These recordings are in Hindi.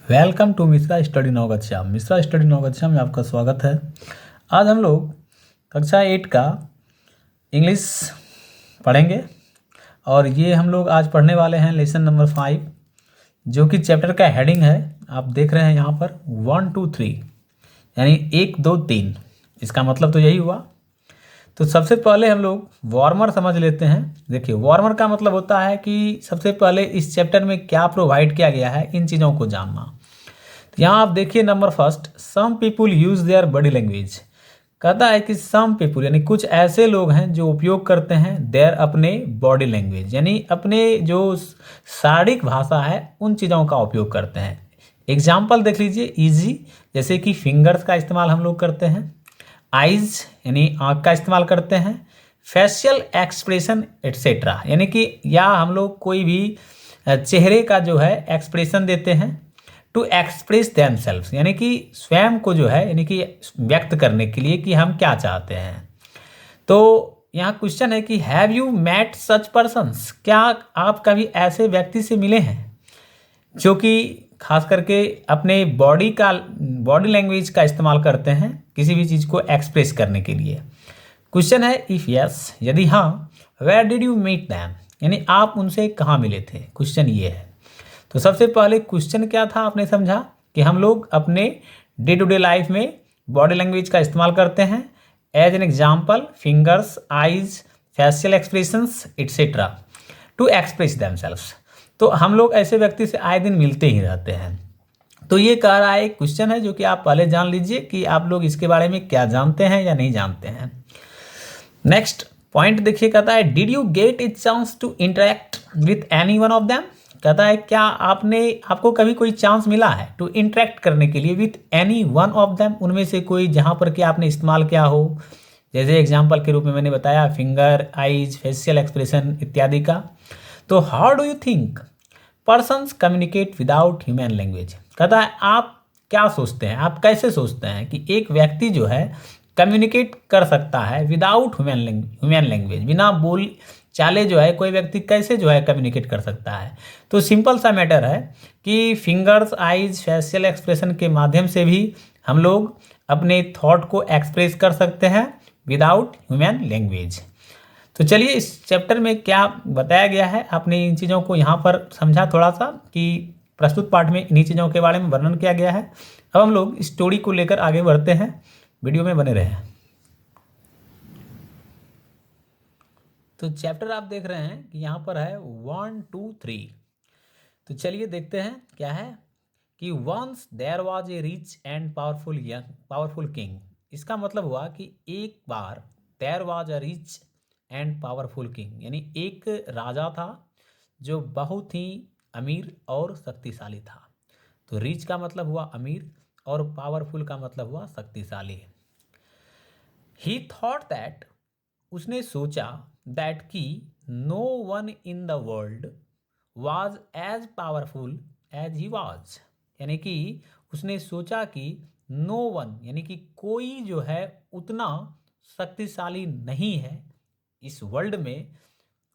Welcome to Mishra study Naugachia. Mishra study Naugachia में आपका स्वागत है। आज हम लोग कक्षा 8 का इंग्लिश पढ़ेंगे और ये हम लोग आज पढ़ने वाले हैं लेसन नंबर 5, जो कि चैप्टर का हेडिंग है। आप देख रहे हैं यहाँ पर 1 2 3, यानी 1 2 3। इसका मतलब तो यही हुआ। तो सबसे पहले हम लोग वार्मर समझ लेते हैं। देखिए, वार्मर का मतलब होता है कि सबसे पहले इस चैप्टर में क्या प्रोवाइड किया गया है, इन चीज़ों को जानना। तो यहाँ आप देखिए number first, some people use their body language. कहता है कि सम पीपुल यानी कुछ ऐसे लोग हैं जो उपयोग करते हैं देयर अपने बॉडी लैंग्वेज, यानी अपने जो शारीरिक भाषा है उन चीज़ों का उपयोग करते हैं। एग्जाम्पल देख लीजिए इजी, जैसे कि फिंगर्स का इस्तेमाल हम लोग करते हैं, आइज यानी आँख का इस्तेमाल करते हैं, फेशियल एक्सप्रेशन एट्सेट्रा, यानी कि या हम लोग कोई भी चेहरे का जो है एक्सप्रेशन देते हैं टू एक्सप्रेस देमसेल्व्स, यानी कि स्वयं को जो है यानी कि व्यक्त करने के लिए कि हम क्या चाहते हैं। तो यहाँ क्वेश्चन है कि have you met such persons, क्या आप कभी ऐसे व्यक्ति से मिले हैं जो कि खास करके अपने बॉडी लैंग्वेज का इस्तेमाल करते हैं किसी भी चीज़ को एक्सप्रेस करने के लिए। क्वेश्चन है इफ़ यस, यदि हाँ, where did you meet them, यानी आप उनसे कहाँ मिले थे। क्वेश्चन ये है। तो सबसे पहले क्वेश्चन क्या था, आपने समझा कि हम लोग अपने डे टू डे लाइफ में बॉडी लैंग्वेज का इस्तेमाल करते हैं। As an example fingers, eyes, facial expressions etcetera to express themselves. तो हम लोग ऐसे व्यक्ति से आए दिन मिलते ही रहते हैं। तो ये कह रहा है, एक क्वेश्चन है जो कि आप पहले जान लीजिए कि आप लोग इसके बारे में क्या जानते हैं या नहीं जानते हैं। नेक्स्ट पॉइंट देखिए, कहता है did you get a chance to interact with any one of them. कहता है क्या आपको कभी कोई चांस मिला है टू इंटरेक्ट करने के लिए with any one of them, उनमें से कोई जहाँ पर कि आपने इस्तेमाल किया हो। जैसे एग्जाम्पल के रूप में मैंने बताया फिंगर, आइज, फेशियल एक्सप्रेशन इत्यादि का। तो how do you think persons communicate without human language. कहता है आप क्या सोचते हैं, आप कैसे सोचते हैं कि एक व्यक्ति जो है कम्युनिकेट कर सकता है विदाउट ह्यूमन लैंग्वेज, बिना बोल चाले जो है कोई व्यक्ति कैसे जो है कम्युनिकेट कर सकता है। तो सिंपल सा मैटर है कि फिंगर्स, आइज, फेशियल एक्सप्रेशन के माध्यम से भी हम लोग अपने थॉट को एक्सप्रेस कर सकते हैं विदाउट ह्यूमन लैंग्वेज। तो चलिए इस चैप्टर में क्या बताया गया है, आपने इन चीज़ों को यहाँ पर समझा थोड़ा सा कि प्रस्तुत पाठ में इन्हीं चीज़ों के बारे में वर्णन किया गया है। अब हम लोग स्टोरी को लेकर आगे बढ़ते हैं, वीडियो में बने रहें। तो चैप्टर आप देख रहे हैं कि यहाँ पर है 1 2 3। तो चलिए देखते हैं क्या है कि once there was a rich and powerful king. इसका मतलब हुआ कि एक बार there was a rich and powerful king, यानी एक राजा था जो बहुत ही अमीर और शक्तिशाली था। तो रिच का मतलब हुआ अमीर और पावरफुल का मतलब हुआ शक्तिशाली। ही थॉट दैट, उसने सोचा, दैट कि no one in the world was as powerful as he was, यानी कि उसने सोचा कि नो वन यानी कि कोई जो है उतना शक्तिशाली नहीं है इस वर्ल्ड में,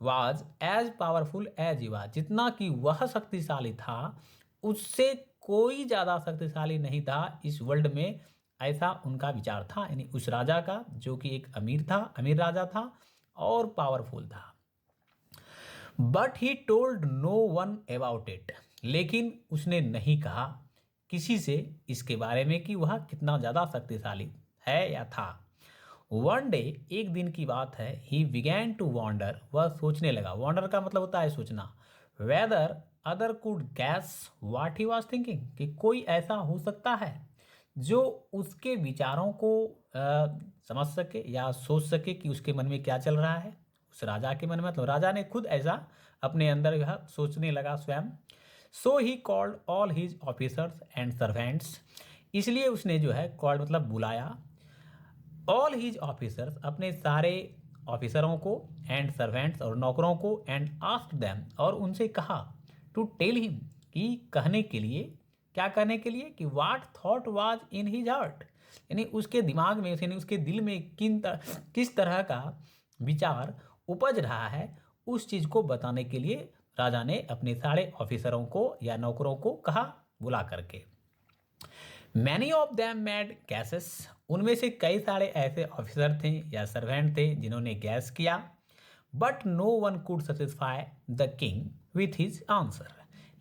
was as powerful as he was, जितना कि वह शक्तिशाली था उससे कोई ज़्यादा शक्तिशाली नहीं था इस वर्ल्ड में, ऐसा उनका विचार था। यानी उस राजा का जो कि एक अमीर राजा था और पावरफुल था। But he told no one about it, लेकिन उसने नहीं कहा किसी से इसके बारे में कि वह कितना ज़्यादा शक्तिशाली है या था। वन डे, एक दिन की बात है, ही बिगैन टू वॉन्डर, वह सोचने लगा। वॉन्डर का मतलब होता है सोचना। Whether other could guess what he was thinking, कि कोई ऐसा हो सकता है जो उसके विचारों को समझ सके या सोच सके कि उसके मन में क्या चल रहा है। उस राजा के मन में, मतलब राजा ने खुद ऐसा अपने अंदर यह सोचने लगा स्वयं। So he called all his officers and servants, इसलिए उसने जो है कॉल्ड मतलब बुलाया, ऑल हिज ऑफिसर्स अपने सारे ऑफिसरों को, एंड सर्वेंट्स और नौकरों को, एंड आस्क्ड देम और उनसे कहा, टू टेल हिम कि कहने के लिए, क्या कहने के लिए कि what thought was in his heart, यानी उसके दिमाग में यानी उसके दिल में किस तरह का विचार उपज रहा है, उस चीज़ को बताने के लिए राजा ने अपने सारे ऑफिसरों को या नौकरों को कहा बुला करके। Many of them mad gases, उनमें से कई सारे ऐसे ऑफिसर थे या सर्वेंट थे जिन्होंने गैस किया। But no one could satisfy the king with his answer,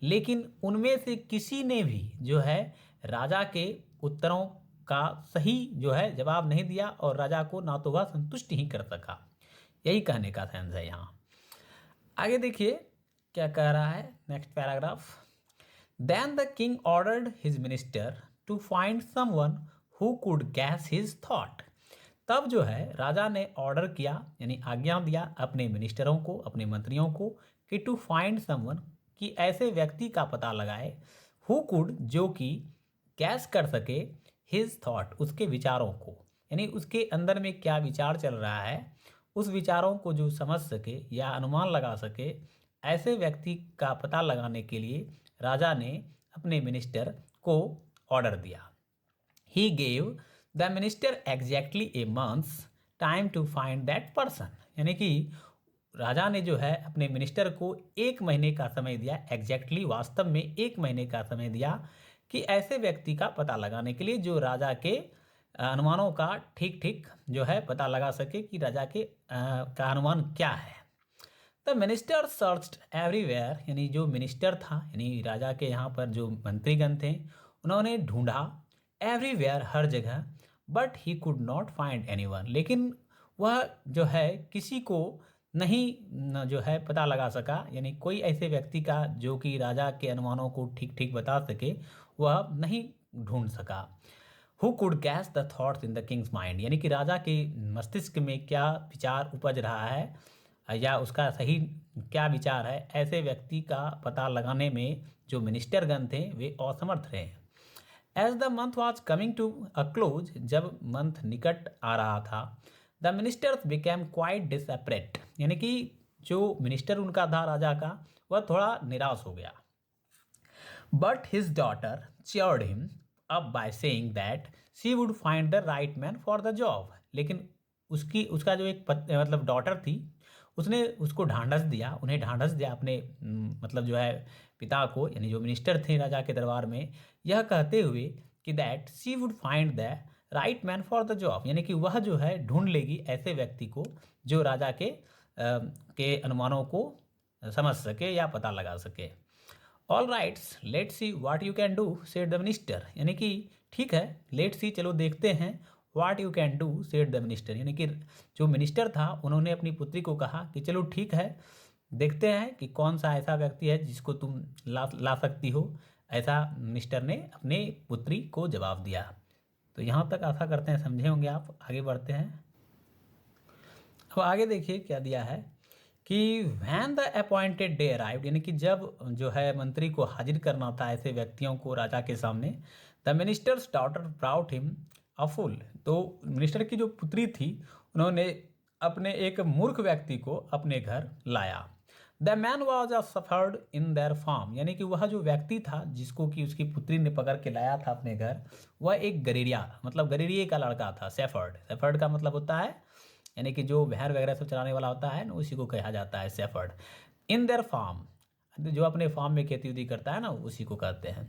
लेकिन उनमें से किसी ने भी जो है राजा के उत्तरों का सही जो है जवाब नहीं दिया और राजा को ना तो वह संतुष्ट ही कर सका। यही कहने का सेंस है यहाँ। आगे देखिए क्या कह रहा है next paragraph. Then the king ordered his minister to find someone who could guess his thought, तब जो है राजा ने ऑर्डर किया यानी आज्ञा दिया अपने मिनिस्टरों को, अपने मंत्रियों को कि टू फाइंड समवन, कि ऐसे व्यक्ति का पता लगाए, हु कुड, जो कि गैस कर सके, हिज थॉट, उसके विचारों को, यानी उसके अंदर में क्या विचार चल रहा है उस विचारों को जो समझ सके या अनुमान लगा सके, ऐसे व्यक्ति का पता लगाने के लिए राजा ने अपने मिनिस्टर को ऑर्डर दिया। He gave the minister exactly a month's time to find that person, यानी कि राजा ने जो है अपने मिनिस्टर को 1 महीने का समय दिया, एग्जैक्टली वास्तव में 1 महीने का समय दिया कि ऐसे व्यक्ति का पता लगाने के लिए जो राजा के अनुमानों का ठीक ठीक जो है पता लगा सके कि राजा के का अनुमान क्या है। द मिनिस्टर सर्च्ड एवरीवेयर, यानी जो मिनिस्टर था यानी राजा के यहाँ पर जो मंत्रीगण थे उन्होंने ढूंढा एवरीवेयर, हर जगह, but he could not find anyone, लेकिन वह जो है किसी को नहीं जो है पता लगा सका, यानी कोई ऐसे व्यक्ति का जो कि राजा के अनुमानों को ठीक ठीक बता सके वह नहीं ढूंढ सका। Who could gas the thoughts in the Kings mind, यानी कि राजा के मस्तिष्क में क्या विचार उपज रहा है या उसका सही क्या विचार है, ऐसे व्यक्ति का पता लगाने में जो मिनिस्टरगण थे वे असमर्थ रहे। As the month was coming to a close, जब मंथ निकट आ रहा था, the ministers became quite desperate, यानी कि जो मिनिस्टर उनका था राजा का वह थोड़ा निराश हो गया। But his daughter cheered him up by saying that she would find the right man for the job, लेकिन उसका जो एक मतलब डॉटर थी उसने उसको ढांढस दिया, उन्हें ढांढस दिया अपने मतलब जो है पिता को, यानी जो मिनिस्टर थे राजा के दरबार में, यह कहते हुए कि that she would find the right man for the job, यानी कि वह जो है ढूंढ लेगी ऐसे व्यक्ति को जो राजा के अनुमानों को समझ सके या पता लगा सके। All rights let see what you can do said the minister, यानी कि ठीक है लेट सी, चलो देखते हैं, what you can do said the minister, यानी कि जो मिनिस्टर था उन्होंने अपनी पुत्री को कहा कि चलो ठीक है देखते हैं कि कौन सा ऐसा व्यक्ति है जिसको तुम ला सकती हो, ऐसा मिनिस्टर ने अपने पुत्री को जवाब दिया। तो यहाँ तक आशा करते हैं समझे होंगे आप। आगे बढ़ते हैं। अब आगे देखिए क्या दिया है कि when the appointed day arrived, यानी कि जब जो है मंत्री को हाजिर करना था ऐसे व्यक्तियों को राजा के सामने, the minister's daughter brought him a fool, तो मिनिस्टर की जो पुत्री थी उन्होंने अपने एक मूर्ख व्यक्ति को अपने घर लाया। The man was a shepherd in their farm, यानी कि वह जो व्यक्ति था जिसको कि उसकी पुत्री ने पकड़ के लाया था अपने घर, वह एक गरीरिया मतलब गरीरिये का लड़का था। सेफर्ड, सेफर्ड का मतलब होता है यानी कि जो भैंस वगैरह सब चलाने वाला होता है ना, उसी को कहा जाता है सेफर्ड। इन देयर फार्म, जो अपने फार्म में खेती उती करता है ना, उसी को कहते हैं।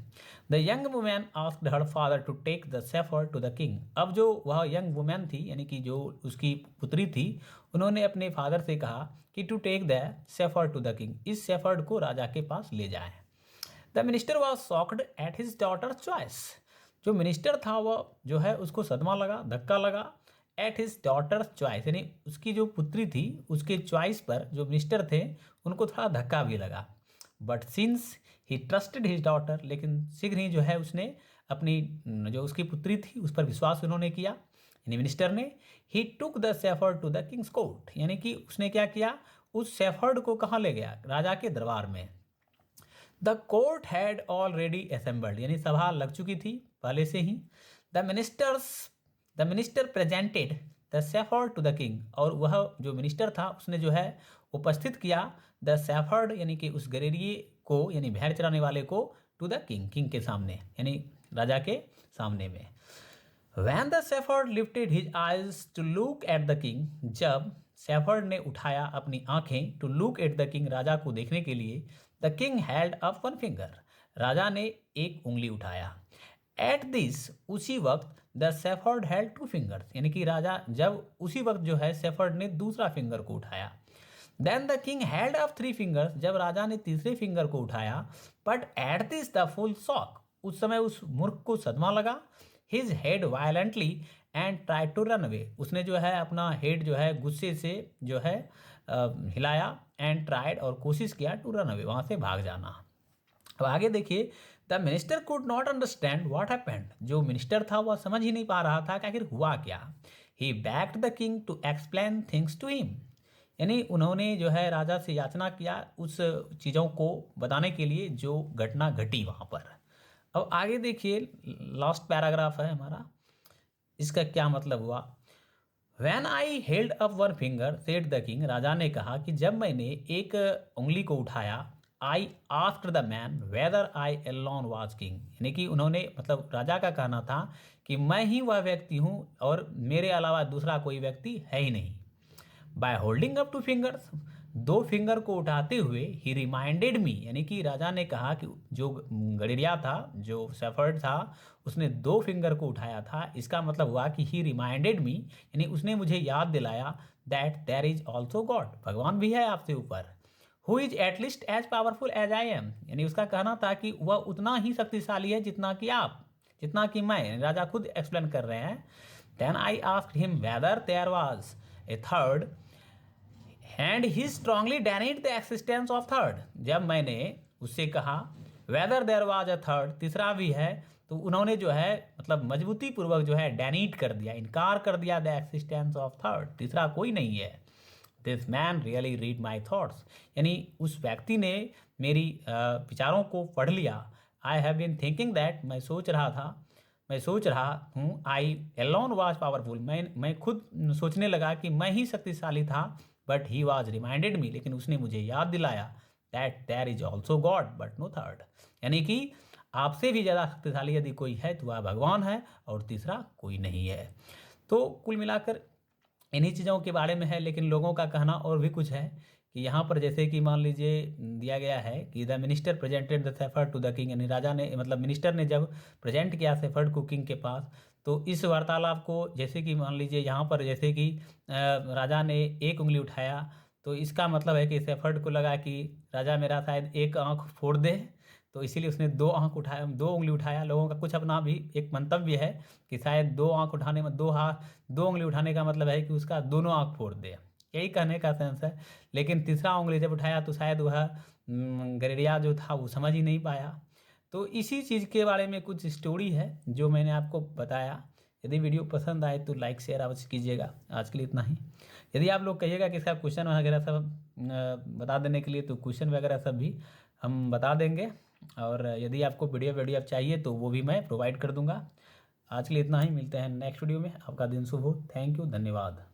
The young women asked her father to take the shepherd to the king, अब जो वह यंग वुमेन थी यानी कि जो उसकी पुत्री थी उन्होंने अपने फादर से कहा कि to take the shepherd to the king, इस सेफर्ड को राजा के पास ले जाएं। The minister was shocked at his daughter choice, जो मिनिस्टर था वह जो है उसको सदमा लगा, धक्का लगा, एट हिज डॉटर चॉइस, यानी उसकी जो पुत्री थी उसके चॉइस पर जो मिनिस्टर थे उनको थोड़ा धक्का भी लगा। But since he trusted his daughter, लेकिन शीघ्र ही जो है उसने अपनी जो उसकी पुत्री थी उस पर विश्वास उन्होंने किया, यानी मिनिस्टर ने। He took the shepherd to the king's court, यानी कि उसने क्या किया, उस सेफर्ड को कहाँ ले गया, राजा के दरबार में। The court had already assembled, यानी सभा लग चुकी थी पहले से ही। The minister presented the shepherd to the king, और वह जो मिनिस्टर था उसने जो है उपस्थित किया द सेफर्ड, यानी कि उस गरीरिये को, यानी भेड़ चराने वाले को, टू द किंग, किंग के सामने, यानी राजा के सामने में। When the shepherd lifted his eyes to look at the king, जब सेफर्ड ने उठाया अपनी आंखें to look at the king, राजा को देखने के लिए, the king held up one finger, राजा ने एक उंगली उठाया। एट दिस, उसी वक्त, the shepherd held two fingers, यानी कि राजा जब उसी वक्त जो है शेफर्ड ने दूसरा फिंगर को उठाया। Then the king held up 3 fingers, जब राजा ने तीसरे फिंगर को उठाया। But at this the fool shock, उस समय उस मूर्ख को सदमा लगा। His head violently and try to run away, उसने जो है अपना हेड जो है गुस्से से जो है हिलाया। एंड ट्राइड, और कोशिश किया, टू रन अवे, वहाँ से भाग जाना। अब आगे देखिए, the minister could not understand what happened, जो मिनिस्टर था वह समझ ही नहीं पा रहा था कि आखिर हुआ क्या। He begged the king to explain things to him, यानी उन्होंने जो है राजा से याचना किया उस चीज़ों को बताने के लिए जो घटना घटी वहाँ पर। अब आगे देखिए, लास्ट पैराग्राफ है हमारा, इसका क्या मतलब हुआ। When I held up one finger, said the king, राजा ने कहा कि जब मैंने एक उंगली को उठाया, I asked the man whether I alone was king, यानी कि उन्होंने, मतलब राजा का कहना था कि मैं ही वह व्यक्ति हूँ और मेरे अलावा दूसरा कोई व्यक्ति है ही नहीं। By holding up 2 fingers, 2 finger को उठाते हुए, ही रिमाइंडेड मी, यानी कि राजा ने कहा कि जो गड़ेरिया था, जो शेफर्ड था, उसने 2 फिंगर को उठाया था। इसका मतलब हुआ कि ही रिमाइंडेड मी, यानी उसने मुझे याद दिलाया that there is also God, भगवान भी है आपसे ऊपर। Who is at least as powerful as I am, यानी उसका कहना था कि वह उतना ही शक्तिशाली है जितना कि आप, जितना कि मैं, राजा खुद एक्सप्लेन कर रहे हैं। Then I asked him whether there was a third and he strongly denied the existence of third, जब मैंने उससे कहा whether there was a third, तीसरा भी है, तो उन्होंने जो है मतलब मजबूती पूर्वक जो है डेनिट कर दिया, इनकार कर दिया द एक्सिस्टेंस ऑफ थर्ड, तीसरा कोई नहीं है। This man really read my thoughts, यानी उस व्यक्ति ने मेरी विचारों को पढ़ लिया। I have been thinking that, मैं सोच रहा हूँ, आई एलोन वाज पावरफुल, मैं खुद सोचने लगा कि मैं ही शक्तिशाली था। But he was reminded me, लेकिन उसने मुझे याद दिलाया that there is also God but no third, यानी कि आपसे भी ज़्यादा शक्तिशाली यदि कोई है तो वह भगवान है और तीसरा कोई नहीं है। तो कुल मिलाकर इन्हीं चीज़ों के बारे में है, लेकिन लोगों का कहना और भी कुछ है कि यहाँ पर जैसे कि मान लीजिए दिया गया है कि the minister presented the shepherd to the king, यानी राजा ने, मतलब मिनिस्टर ने जब प्रेजेंट किया शेफर्ड को किंग के पास, तो इस वार्तालाप को जैसे कि मान लीजिए यहाँ पर जैसे कि राजा ने एक उंगली उठाया, तो इसका मतलब है कि शेफर्ड को लगा कि राजा मेरा शायद एक आँख फोड़ दे, तो इसीलिए उसने 2 उंगली उठाया। लोगों का कुछ अपना भी एक मंतव्य है कि शायद 2 आँख उठाने में 2 उंगली उठाने का मतलब है कि उसका दोनों आँख फोड़ दे, यही कहने का सेंस है। लेकिन तीसरा उंगली जब उठाया तो शायद वह गड़ेरिया जो था वो समझ ही नहीं पाया। तो इसी चीज़ के बारे में कुछ स्टोरी है जो मैंने आपको बताया। यदि वीडियो पसंद आए तो लाइक शेयर अवश्य कीजिएगा। आज के लिए इतना ही। यदि आप लोग कहिएगा कि इसका क्वेश्चन वगैरह सब बता देने के लिए, तो क्वेश्चन वगैरह सब भी हम बता देंगे, और यदि आपको वीडियो चाहिए तो वो भी मैं प्रोवाइड कर दूंगा। आज के लिए इतना ही, मिलते हैं नेक्स्ट वीडियो में। आपका दिन शुभ हो। थैंक यू, धन्यवाद।